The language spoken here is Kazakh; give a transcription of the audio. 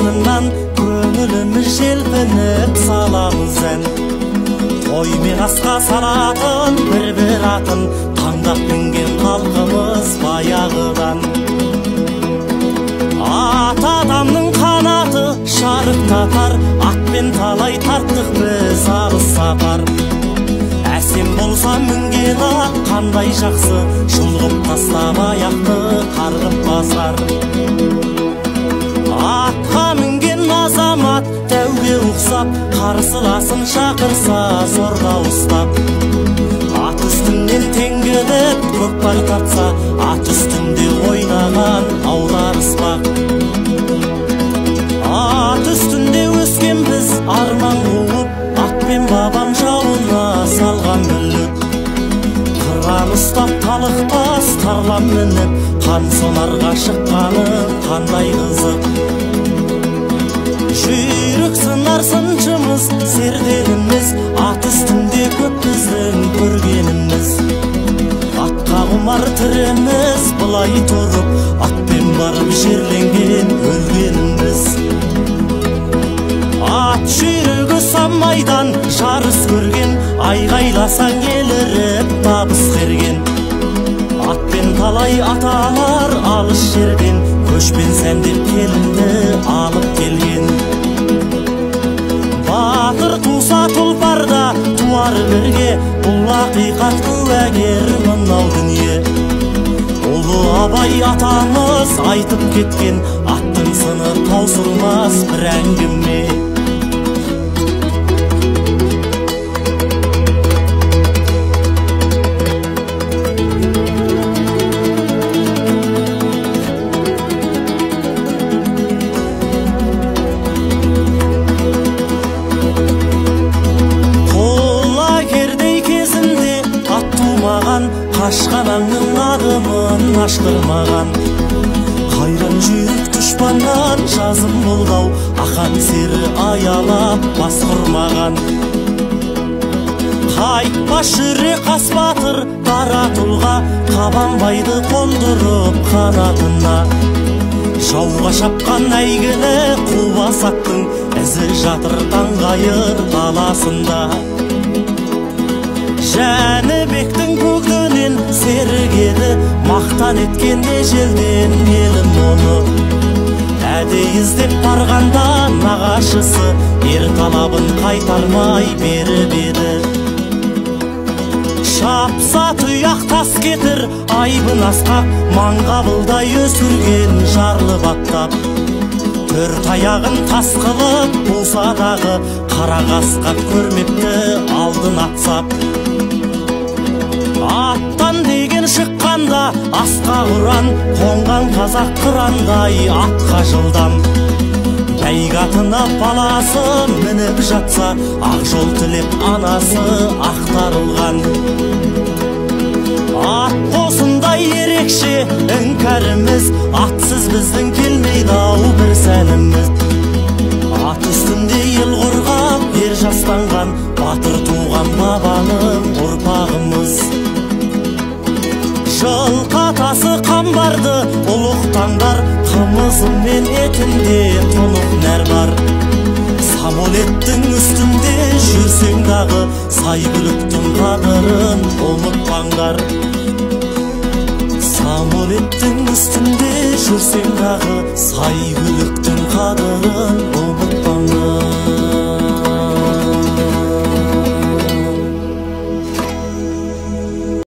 артынан көңіліміз желпініп саламыз ән. Тоймен асқа салатын бір атын таңдап мінген халқымыз баяғыдан. Ата адамның қанаты шарықтатар, атпен талай тарттық біз алыс сапар. Әсем болса мінген ат қандай жақсы, жұлғып тастап аяқты қарғып басар. Атқа мінген азамат тәуге ұқсап, қарсыласын шақырса зорға ұстап. Ат үстінен теңгеліп көкпар тартса, ат үстінде ойнаған аударыспақ. Ат үстінде өскен біз арман қуып, атпен бабам жауына салған бүлік. Қыран ұстап талықпас тарлан мініп, қан сонарға шыққаны қандай қызық. Жүйрік сынар сыншымыз, серделіміз, ат үстінде көп біздің көргеніміз. Атқа құмар тіреміз, бұлай тұрып, атпен барып жерленген өлгеніміз. Ат жүйрігі самайдан жарыс көрген, айғайласаң еліріп табыс керген. Атпен талай аталар алыс жерден, көшпен сәндеп келінді алып келген. Батыр туса тұлпарда туар бірге, бұл ақиқат куәгер мынау дүние. Ұлы Абай атамыз айтып кеткен, аттың сыны таусылмас бір әңгіме. Қашқанаңның адымын аштырмаған, қайран жүйрік дұшпаннан жазым болдау, ақан сері аялап бас құрмаған. Қайтпас жүрек ас батыр дара тұлға, Қабанбайды қондырып қанатына. Жауға шапқан әйгілі қубас аттың ізі жатыр таңғайыр даласында. Жәнібектің көгінен сергеді, мақтан еткен ежелден елім оны. Әдей іздеп барғанда нағашысы, ер талабын қайтармай беріп еді. Шапса тұяқ тас кетір, айбын асқақ, маңғабылдай өсірген жарлы баттап. Төрт аяғын тас қылып болса дағы, қара қасқат көрмепті алдын атсап. Аттан деген шыққанда асқа ұран, қонған қазақ қырандай атқа жылдам. Бәйгатына баласы мініп жатса, ақ жол тілеп анасы ақтарылған. Ат қосындай ерекше іңкәріміз, атсыз біздің келмейді ау бір сәліміз. Ат үстінде ел қорғап ер жастанған, батыр туған бабаның ұрпағымыз. Жылқатасы қамбарды ұлықтаңдар, қымызы мен етінде тұнық нәр бар. Самолеттің үстінде жүрсең дағы, Сайгүліктің қадырын ұмытпаңдар. Самолеттің үстінде жүрсең дағы, Сайгүліктің қадырын ұмытпаңдар.